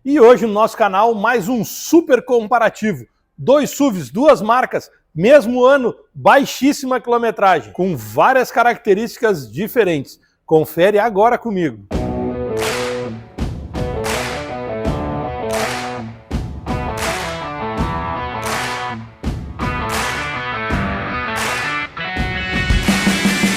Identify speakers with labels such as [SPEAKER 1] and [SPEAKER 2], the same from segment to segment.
[SPEAKER 1] E hoje no nosso canal mais um super comparativo. 2 SUVs, 2 marcas, mesmo ano, baixíssima quilometragem, com várias características diferentes. Confere agora comigo.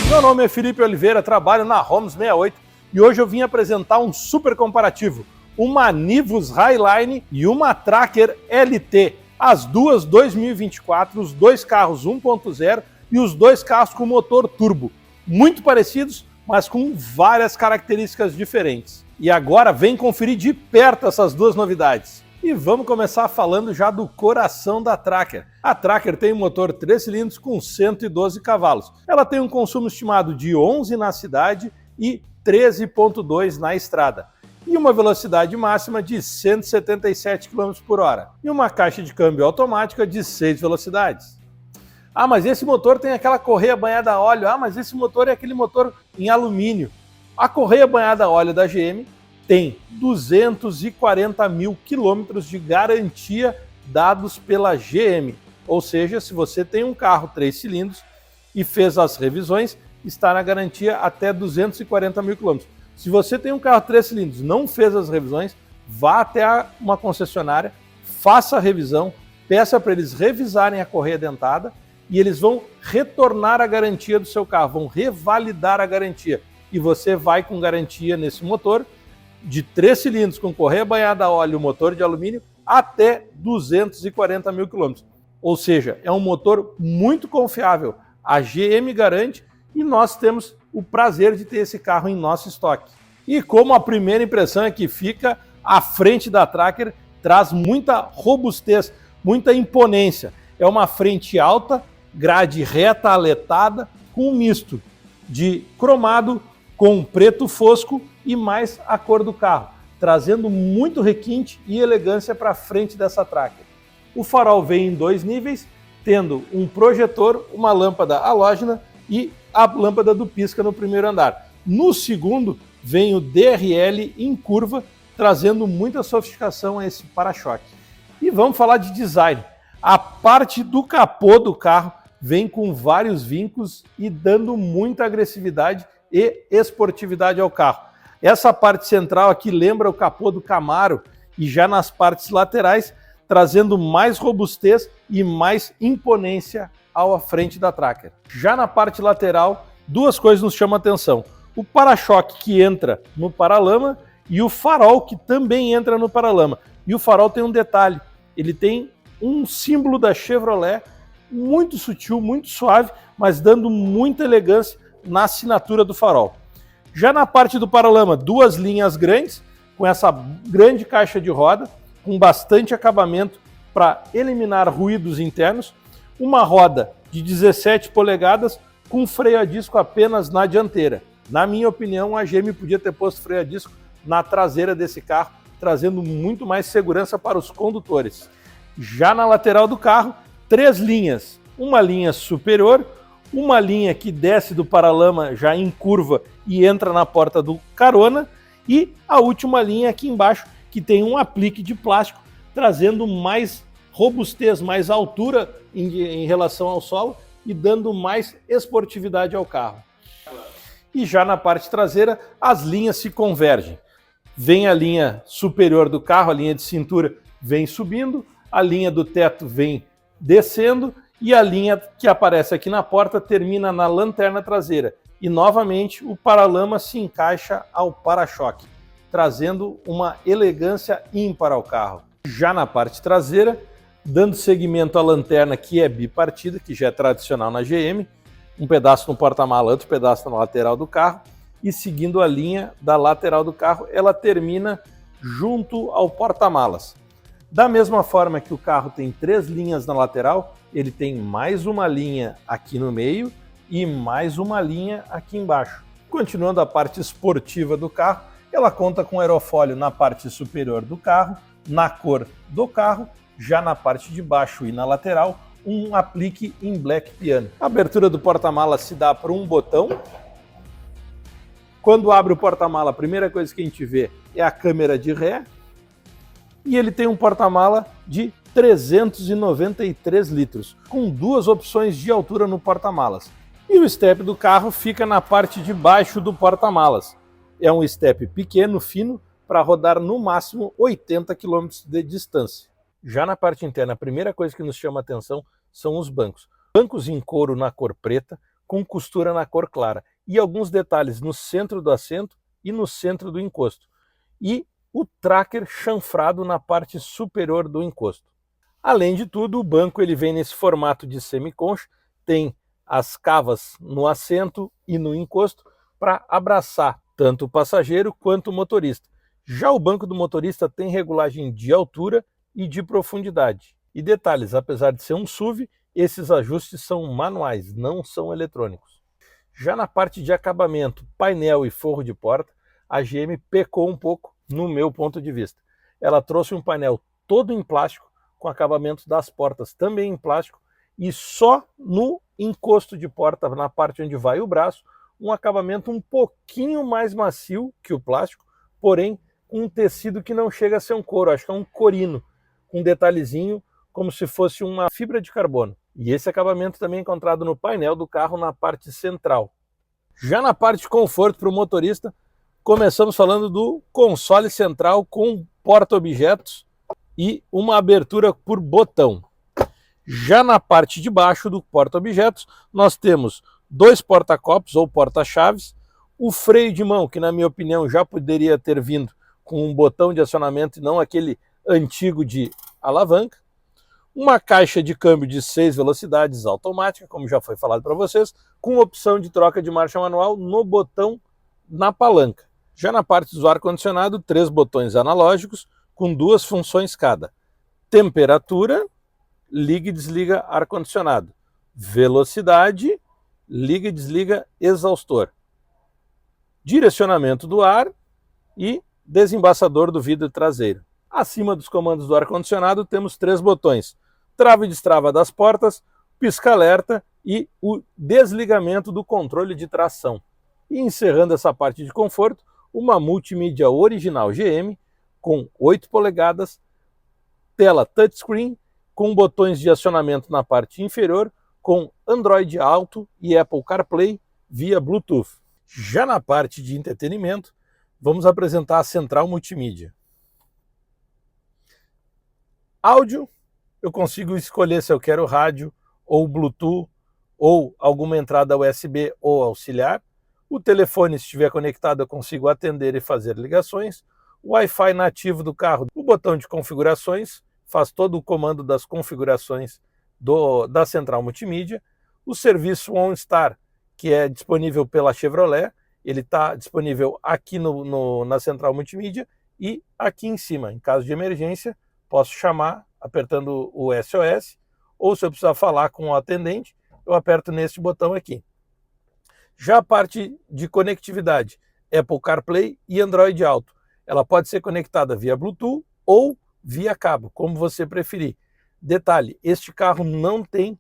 [SPEAKER 1] Meu nome é Felipe Oliveira, trabalho na Homes 68 e hoje eu vim apresentar um super comparativo. Uma Nivus Highline e uma Tracker LT. As duas 2024, os dois carros 1.0 e os dois carros com motor turbo. Muito parecidos, mas com várias características diferentes. E agora vem conferir de perto essas duas novidades. E vamos começar falando já do coração da Tracker. A Tracker tem um motor 3 cilindros com 112 cavalos. Ela tem um consumo estimado de 11 na cidade e 13,2 na estrada. E uma velocidade máxima de 177 km por hora. E uma caixa de câmbio automática de 6 velocidades. Ah, mas esse motor tem aquela correia banhada a óleo. Ah, mas esse motor é aquele motor em alumínio. A correia banhada a óleo da GM tem 240 mil quilômetros de garantia dados pela GM. Ou seja, se você tem um carro 3 cilindros e fez as revisões, está na garantia até 240 mil quilômetros. Se você tem um carro 3 cilindros e não fez as revisões, vá até uma concessionária, faça a revisão, peça para eles revisarem a correia dentada e eles vão retornar a garantia do seu carro, vão revalidar a garantia. E você vai com garantia nesse motor de 3 cilindros com correia banhada a óleo e motor de alumínio até 240 mil quilômetros. Ou seja, é um motor muito confiável. A GM garante e nós temos o prazer de ter esse carro em nosso estoque. E como a primeira impressão é que fica à frente da Tracker, traz muita robustez, muita imponência. É uma frente alta, grade reta aletada, com um misto de cromado com preto fosco e mais a cor do carro, trazendo muito requinte e elegância para a frente dessa Tracker. O farol vem em 2 níveis, tendo um projetor, uma lâmpada halógena e a lâmpada do pisca no primeiro andar. No segundo, vem o DRL em curva, trazendo muita sofisticação a esse para-choque. E vamos falar de design. A parte do capô do carro vem com vários vincos e dando muita agressividade e esportividade ao carro. Essa parte central aqui lembra o capô do Camaro e já nas partes laterais, trazendo mais robustez e mais imponência à frente da Tracker. Já na parte lateral, 2 coisas nos chamam a atenção. O para-choque que entra no paralama e o farol que também entra no paralama. E o farol tem um detalhe, ele tem um símbolo da Chevrolet muito sutil, muito suave, mas dando muita elegância na assinatura do farol. Já na parte do paralama, 2 linhas grandes, com essa grande caixa de roda, com bastante acabamento para eliminar ruídos internos, uma roda de 17 polegadas com freio a disco apenas na dianteira. Na minha opinião, a GM podia ter posto freio a disco na traseira desse carro, trazendo muito mais segurança para os condutores. Já na lateral do carro, 3 linhas. Uma linha superior, uma linha que desce do paralama já em curva e entra na porta do carona e a última linha aqui embaixo que tem um aplique de plástico, trazendo mais robustez, mais altura em relação ao solo e dando mais esportividade ao carro. E já na parte traseira, as linhas se convergem. Vem a linha superior do carro, a linha de cintura vem subindo, a linha do teto vem descendo e a linha que aparece aqui na porta termina na lanterna traseira. E novamente o paralama se encaixa ao para-choque, trazendo uma elegância ímpar ao carro. Já na parte traseira, dando seguimento à lanterna que é bipartida, que já é tradicional na GM, um pedaço no porta-mala, outro pedaço na lateral do carro, e seguindo a linha da lateral do carro, ela termina junto ao porta-malas. Da mesma forma que o carro tem 3 linhas na lateral, ele tem mais uma linha aqui no meio e mais uma linha aqui embaixo. Continuando a parte esportiva do carro, ela conta com aerofólio na parte superior do carro, na cor do carro, já na parte de baixo e na lateral, um aplique em black piano. A abertura do porta-mala se dá por um botão. Quando abre o porta-mala, a primeira coisa que a gente vê é a câmera de ré. E ele tem um porta-mala de 393 litros, com duas opções de altura no porta-malas. E o step do carro fica na parte de baixo do porta-malas. É um step pequeno, fino, para rodar no máximo 80 km de distância. Já na parte interna, a primeira coisa que nos chama a atenção são os bancos. Bancos em couro na cor preta, com costura na cor clara. E alguns detalhes no centro do assento e no centro do encosto. E o tracker chanfrado na parte superior do encosto. Além de tudo, o banco ele vem nesse formato de semiconcha, tem as cavas no assento e no encosto para abraçar tanto o passageiro quanto o motorista. Já o banco do motorista tem regulagem de altura e de profundidade. E detalhes, apesar de ser um SUV, esses ajustes são manuais, não são eletrônicos. Já na parte de acabamento, painel e forro de porta, a GM pecou um pouco no meu ponto de vista. Ela trouxe um painel todo em plástico, com acabamento das portas também em plástico, e só no encosto de porta, na parte onde vai o braço, um acabamento um pouquinho mais macio que o plástico, porém com um tecido que não chega a ser um couro, acho que é um corino, com um detalhezinho como se fosse uma fibra de carbono. E esse acabamento também é encontrado no painel do carro na parte central. Já na parte de conforto para o motorista, começamos falando do console central com porta-objetos e uma abertura por botão. Já na parte de baixo do porta-objetos, nós temos dois porta-copos ou porta-chaves, o freio de mão, que na minha opinião já poderia ter vindo com um botão de acionamento e não aquele antigo de alavanca, uma caixa de câmbio de 6 velocidades automática, como já foi falado para vocês, com opção de troca de marcha manual no botão na palanca. Já na parte do ar-condicionado, 3 botões analógicos com 2 funções cada. Temperatura, liga e desliga ar-condicionado. Velocidade, liga e desliga exaustor. Direcionamento do ar e desembaçador do vidro traseiro. Acima dos comandos do ar-condicionado temos 3 botões. Trava e destrava das portas, pisca-alerta e o desligamento do controle de tração. E encerrando essa parte de conforto, uma multimídia original GM com 8 polegadas, tela touchscreen, com botões de acionamento na parte inferior, com Android Auto e Apple CarPlay via Bluetooth. Já na parte de entretenimento, vamos apresentar a central multimídia. Áudio, eu consigo escolher se eu quero rádio, ou Bluetooth, ou alguma entrada USB ou auxiliar. O telefone, se estiver conectado, eu consigo atender e fazer ligações. O Wi-Fi nativo do carro, o botão de configurações, faz todo o comando das configurações da central multimídia. O serviço OnStar, que é disponível pela Chevrolet, ele está disponível aqui na central multimídia e aqui em cima. Em caso de emergência, posso chamar apertando o SOS, ou se eu precisar falar com o atendente, eu aperto nesse botão aqui. Já a parte de conectividade, Apple CarPlay e Android Auto. Ela pode ser conectada via Bluetooth ou via cabo, como você preferir. Detalhe, este carro não tem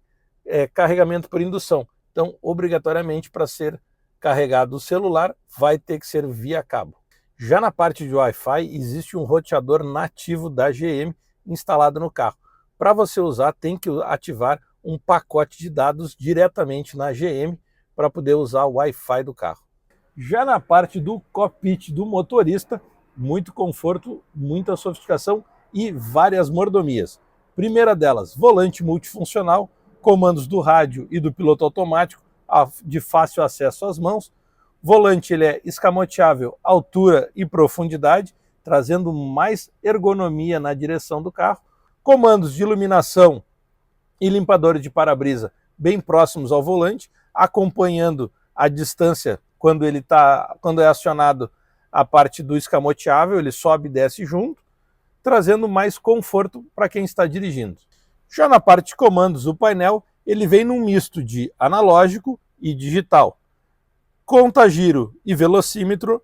[SPEAKER 1] carregamento por indução, então obrigatoriamente para ser carregado o celular vai ter que ser via cabo. Já na parte de Wi-Fi existe um roteador nativo da GM instalado no carro. Para você usar tem que ativar um pacote de dados diretamente na GM para poder usar o Wi-Fi do carro. Já na parte do cockpit do motorista, muito conforto, muita sofisticação e várias mordomias. Primeira delas, volante multifuncional, comandos do rádio e do piloto automático de fácil acesso às mãos. Volante ele é escamoteável, altura e profundidade, trazendo mais ergonomia na direção do carro. Comandos de iluminação e limpador de para-brisa bem próximos ao volante, acompanhando a distância quando é acionado a parte do escamoteável, ele sobe e desce junto, trazendo mais conforto para quem está dirigindo. Já na parte de comandos do painel, ele vem num misto de analógico e digital. Conta-giro e velocímetro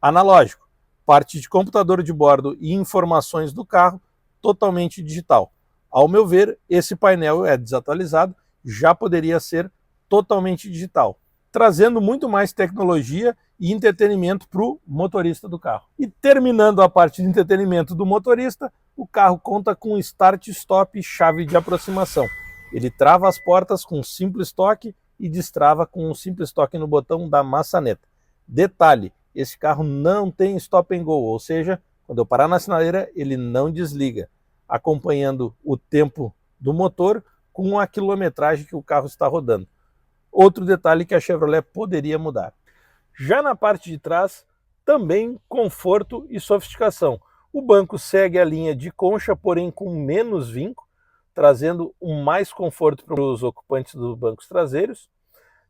[SPEAKER 1] analógico. Parte de computador de bordo e informações do carro totalmente digital. Ao meu ver, esse painel é desatualizado, já poderia ser totalmente digital, trazendo muito mais tecnologia e entretenimento para o motorista do carro. E terminando a parte de entretenimento do motorista, o carro conta com start, stop e chave de aproximação. Ele trava as portas com um simples toque e destrava com um simples toque no botão da maçaneta. Detalhe, esse carro não tem stop and go, ou seja, quando eu parar na sinaleira ele não desliga, acompanhando o tempo do motor com a quilometragem que o carro está rodando. Outro detalhe que a Chevrolet poderia mudar. Já na parte de trás, também conforto e sofisticação. O banco segue a linha de concha, porém com menos vinco, trazendo mais conforto para os ocupantes dos bancos traseiros,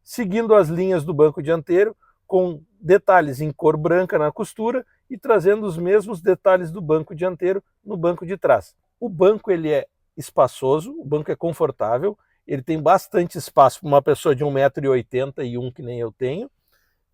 [SPEAKER 1] seguindo as linhas do banco dianteiro, com detalhes em cor branca na costura e trazendo os mesmos detalhes do banco dianteiro no banco de trás. O banco ele é espaçoso, o banco é confortável, ele tem bastante espaço para uma pessoa de 1,81 m, que nem eu tenho,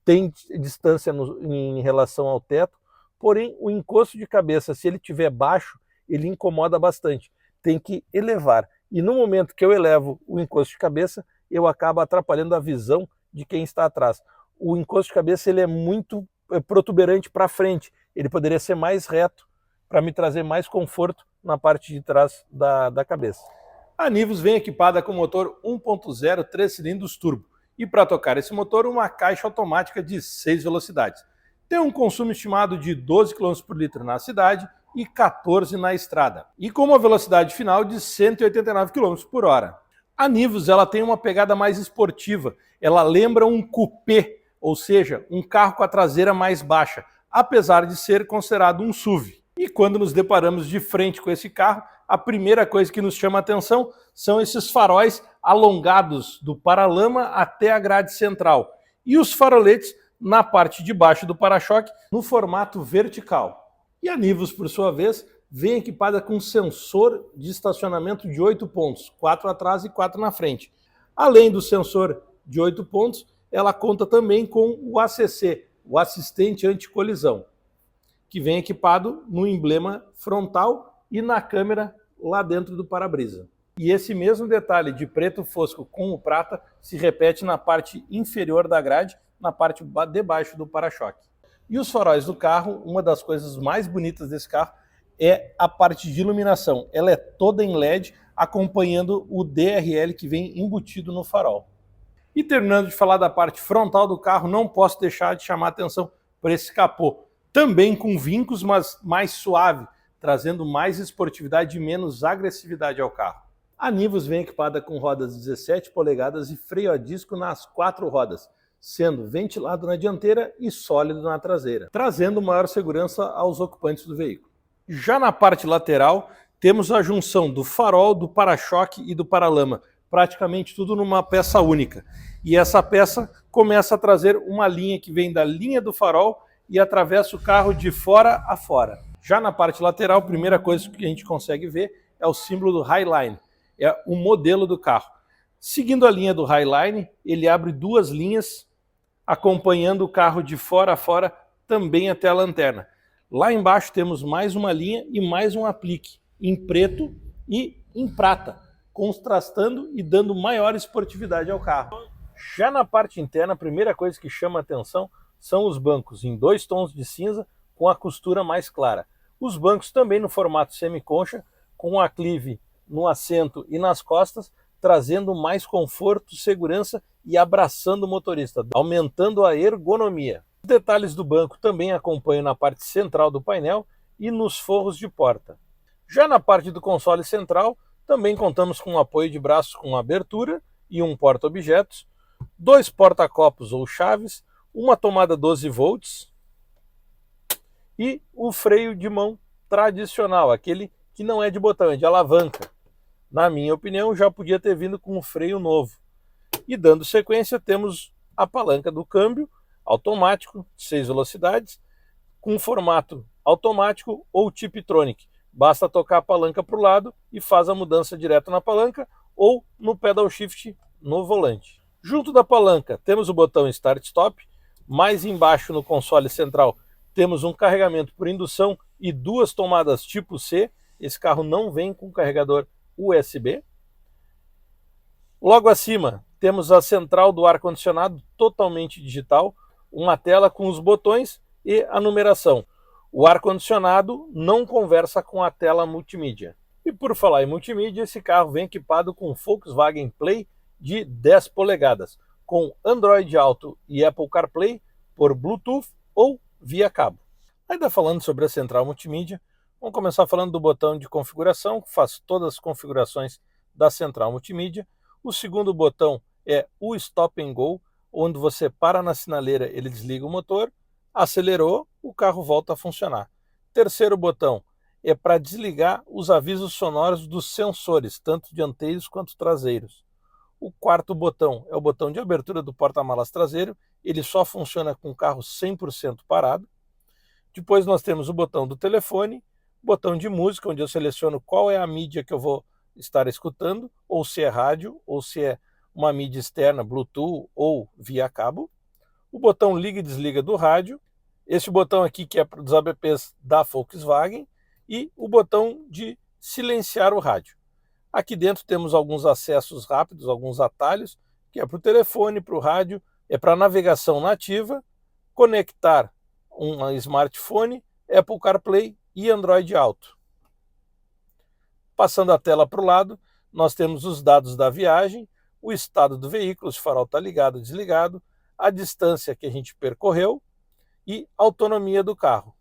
[SPEAKER 1] tem distância em relação ao teto, porém o encosto de cabeça, se ele estiver baixo, ele incomoda bastante, tem que elevar. E no momento que eu elevo o encosto de cabeça, eu acabo atrapalhando a visão de quem está atrás. O encosto de cabeça ele é muito protuberante para frente, ele poderia ser mais reto para me trazer mais conforto na parte de trás da cabeça. A Nivus vem equipada com motor 1.0 3 cilindros turbo e para tocar esse motor uma caixa automática de 6 velocidades. Tem um consumo estimado de 12 km por litro na cidade e 14 na estrada, e com uma velocidade final de 189 km por hora. A Nivus ela tem uma pegada mais esportiva, ela lembra um coupé, ou seja, um carro com a traseira mais baixa, apesar de ser considerado um SUV. E quando nos deparamos de frente com esse carro, a primeira coisa que nos chama a atenção são esses faróis alongados do paralama até a grade central e os faroletes na parte de baixo do para-choque no formato vertical. E a Nivus, por sua vez, vem equipada com sensor de estacionamento de 8 pontos, 4 atrás e 4 na frente. Além do sensor de 8 pontos, ela conta também com o ACC, o assistente anti-colisão, que vem equipado no emblema frontal e na câmera lá dentro do para-brisa. E esse mesmo detalhe de preto fosco com o prata se repete na parte inferior da grade, na parte de baixo do para-choque. E os faróis do carro, uma das coisas mais bonitas desse carro é a parte de iluminação. Ela é toda em LED, acompanhando o DRL que vem embutido no farol. E terminando de falar da parte frontal do carro, não posso deixar de chamar a atenção para esse capô. Também com vincos, mas mais suave, trazendo mais esportividade e menos agressividade ao carro. A Nivus vem equipada com rodas 17 polegadas e freio a disco nas 4 rodas, sendo ventilado na dianteira e sólido na traseira, trazendo maior segurança aos ocupantes do veículo. Já na parte lateral, temos a junção do farol, do para-choque e do paralama, praticamente tudo numa peça única. E essa peça começa a trazer uma linha que vem da linha do farol e atravessa o carro de fora a fora. Já na parte lateral, a primeira coisa que a gente consegue ver é o símbolo do Highline, é o modelo do carro. Seguindo a linha do Highline, ele abre 2 linhas, acompanhando o carro de fora a fora, também até a lanterna. Lá embaixo temos mais uma linha e mais um aplique, em preto e em prata, contrastando e dando maior esportividade ao carro. Já na parte interna, a primeira coisa que chama a atenção são os bancos em 2 tons de cinza com a costura mais clara. Os bancos também no formato semiconcha, com aclive no assento e nas costas, trazendo mais conforto, segurança e abraçando o motorista, aumentando a ergonomia. Os detalhes do banco também acompanham na parte central do painel e nos forros de porta. Já na parte do console central, também contamos com um apoio de braços com abertura e um porta-objetos, 2 porta-copos ou chaves, uma tomada 12 volts e o freio de mão tradicional, aquele que não é de botão, é de alavanca. Na minha opinião, já podia ter vindo com um freio novo. E dando sequência, temos a palanca do câmbio automático, 6 velocidades, com formato automático ou Tiptronic. Basta tocar a palanca para o lado e faz a mudança direto na palanca ou no pedal shift no volante. Junto da palanca temos o botão Start Stop, mais embaixo no console central temos um carregamento por indução e 2 tomadas tipo C. Esse carro não vem com carregador USB. Logo acima temos a central do ar-condicionado totalmente digital, uma tela com os botões e a numeração. O ar-condicionado não conversa com a tela multimídia. E por falar em multimídia, esse carro vem equipado com Volkswagen Play de 10 polegadas, com Android Auto e Apple CarPlay por Bluetooth ou via cabo. Ainda falando sobre a central multimídia, vamos começar falando do botão de configuração, que faz todas as configurações da central multimídia. O segundo botão é o Stop and Go, onde você para na sinaleira, ele desliga o motor, acelerou, o carro volta a funcionar. Terceiro botão é para desligar os avisos sonoros dos sensores, tanto dianteiros quanto traseiros. O quarto botão é o botão de abertura do porta-malas traseiro, ele só funciona com o carro 100% parado. Depois nós temos o botão do telefone, botão de música, onde eu seleciono qual é a mídia que eu vou estar escutando, ou se é rádio, ou se é uma mídia externa, Bluetooth ou via cabo. O botão liga e desliga do rádio, esse botão aqui que é dos ABPs da Volkswagen, e o botão de silenciar o rádio. Aqui dentro temos alguns acessos rápidos, alguns atalhos, que é para o telefone, para o rádio, é para navegação nativa, conectar um smartphone, Apple CarPlay e Android Auto. Passando a tela para o lado, nós temos os dados da viagem, o estado do veículo, se o farol está ligado ou desligado, a distância que a gente percorreu e a autonomia do carro.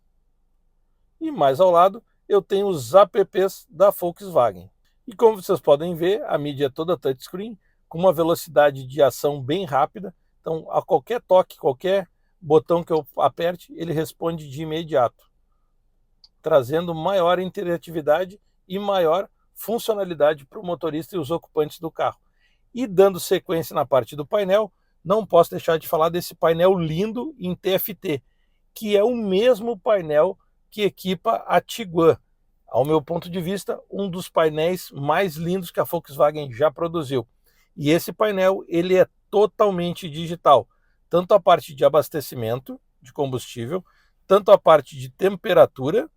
[SPEAKER 1] E mais ao lado eu tenho os apps da Volkswagen. E como vocês podem ver, a mídia é toda touchscreen, com uma velocidade de ação bem rápida. Então, a qualquer toque, qualquer botão que eu aperte, ele responde de imediato, trazendo maior interatividade e maior funcionalidade para o motorista e os ocupantes do carro. E dando sequência na parte do painel, não posso deixar de falar desse painel lindo em TFT, que é o mesmo painel que equipa a Tiguan. Ao meu ponto de vista, um dos painéis mais lindos que a Volkswagen já produziu. E esse painel ele é totalmente digital, tanto a parte de abastecimento de combustível, tanto a parte de temperatura,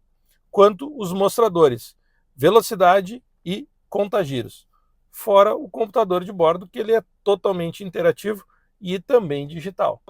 [SPEAKER 1] quanto os mostradores, velocidade e contagiros. Fora o computador de bordo, que ele é totalmente interativo e também digital.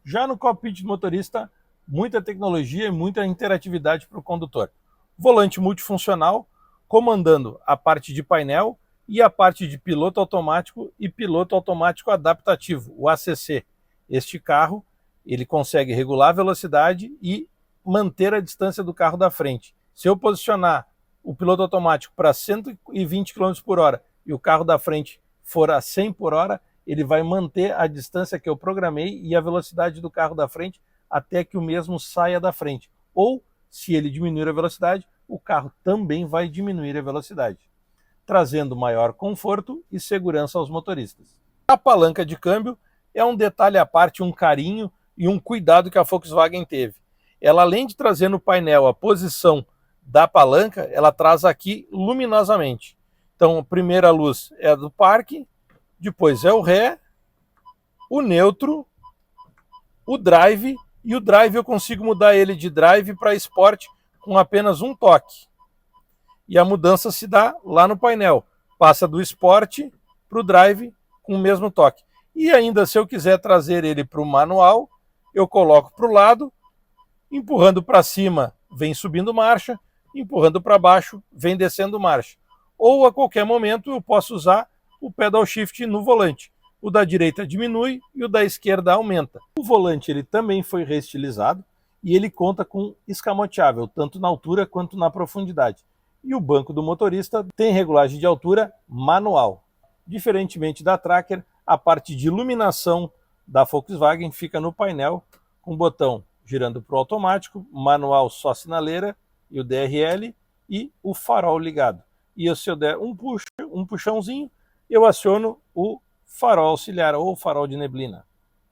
[SPEAKER 1] Já no cockpit do motorista, muita tecnologia e muita interatividade para o condutor. Volante multifuncional, comandando a parte de painel e a parte de piloto automático e piloto automático adaptativo, o ACC. Este carro ele consegue regular a velocidade e manter a distância do carro da frente. Se eu posicionar o piloto automático para 120 km por hora e o carro da frente for a 100 por hora, ele vai manter a distância que eu programei e a velocidade do carro da frente até que o mesmo saia da frente. Ou, se ele diminuir a velocidade, o carro também vai diminuir a velocidade, trazendo maior conforto e segurança aos motoristas. A palanca de câmbio é um detalhe à parte, um carinho e um cuidado que a Volkswagen teve. Ela, além de trazer no painel a posição da palanca, ela traz aqui luminosamente. Então, a primeira luz é a do parque, depois é o ré, o neutro, o drive, e o drive eu consigo mudar ele de drive para Sport com apenas um toque. E a mudança se dá lá no painel. Passa do Sport para o drive com o mesmo toque. E ainda, se eu quiser trazer ele para o manual, eu coloco para o lado, empurrando para cima, vem subindo marcha, empurrando para baixo, vem descendo marcha. Ou a qualquer momento eu posso usar o pedal shift no volante. O da direita diminui e o da esquerda aumenta. O volante ele também foi reestilizado e ele conta com escamoteável, tanto na altura quanto na profundidade. E o banco do motorista tem regulagem de altura manual. Diferentemente da Tracker, a parte de iluminação da Volkswagen fica no painel, com o botão girando para o automático, manual só sinaleira e o DRL e o farol ligado. E se eu der um puxãozinho, eu aciono o farol auxiliar ou farol de neblina.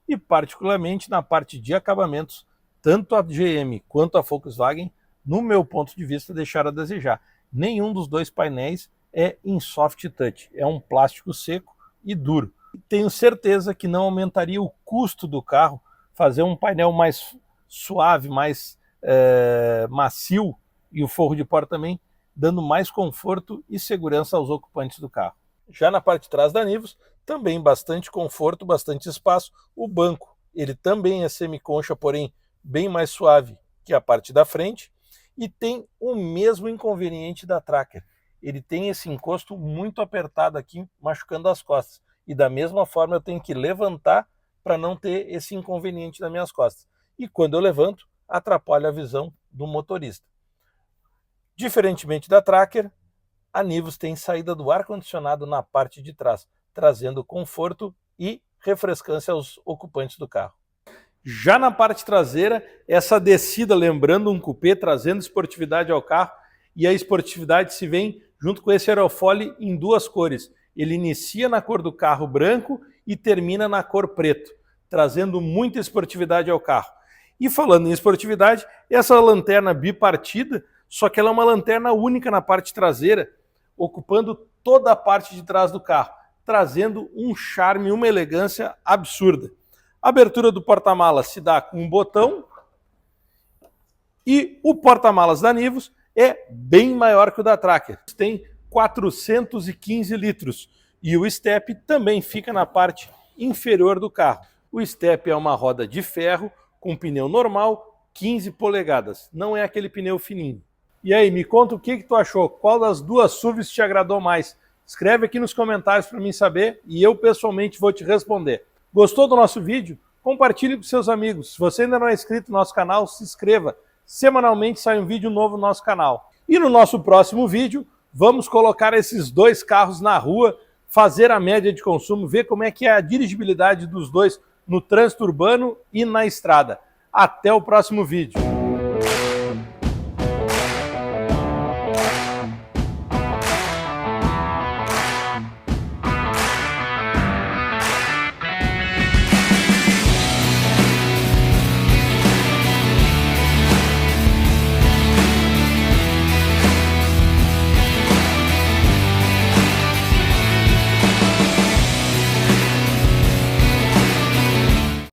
[SPEAKER 1] E particularmente na parte de acabamentos, tanto a GM quanto a Volkswagen, no meu ponto de vista, deixaram a desejar. Nenhum dos dois painéis é em soft touch, é um plástico seco e duro. Tenho certeza que não aumentaria o custo do carro fazer um painel mais suave, mais macio, e o forro de porta também, dando mais conforto e segurança aos ocupantes do carro. Já na parte de trás da Nivus, também bastante conforto, bastante espaço. O banco, ele também é semiconcha, porém bem mais suave que a parte da frente. e tem o mesmo inconveniente da Tracker. Ele tem esse encosto muito apertado aqui, machucando as costas. E da mesma forma eu tenho que levantar para não ter esse inconveniente nas minhas costas. E quando eu levanto, atrapalha a visão do motorista. Diferentemente da Tracker, a Nivus tem saída do ar-condicionado na parte de trás, trazendo conforto e refrescância aos ocupantes do carro. Já na parte traseira, essa descida lembrando um cupê, trazendo esportividade ao carro, e a esportividade se vem junto com esse aerofólio em duas cores. Ele inicia na cor do carro branco e termina na cor preto, trazendo muita esportividade ao carro. E falando em esportividade, essa lanterna bipartida, só que ela é uma lanterna única na parte traseira, ocupando toda a parte de trás do carro, trazendo um charme, uma elegância absurda. A abertura do porta-malas se dá com um botão e o porta-malas da Nivus é bem maior que o da Tracker. Tem 415 litros e o step também fica na parte inferior do carro. O step é uma roda de ferro com pneu normal, 15 polegadas. Não é aquele pneu fininho. E aí, me conta o que tu achou? Qual das duas SUVs te agradou mais? Escreve aqui nos comentários para mim saber e eu pessoalmente vou te responder. Gostou do nosso vídeo? Compartilhe com seus amigos. Se você ainda não é inscrito no nosso canal, se inscreva. Semanalmente sai um vídeo novo no nosso canal. E no nosso próximo vídeo, vamos colocar esses dois carros na rua, fazer a média de consumo, ver como é que é a dirigibilidade dos dois no trânsito urbano e na estrada. Até o próximo vídeo.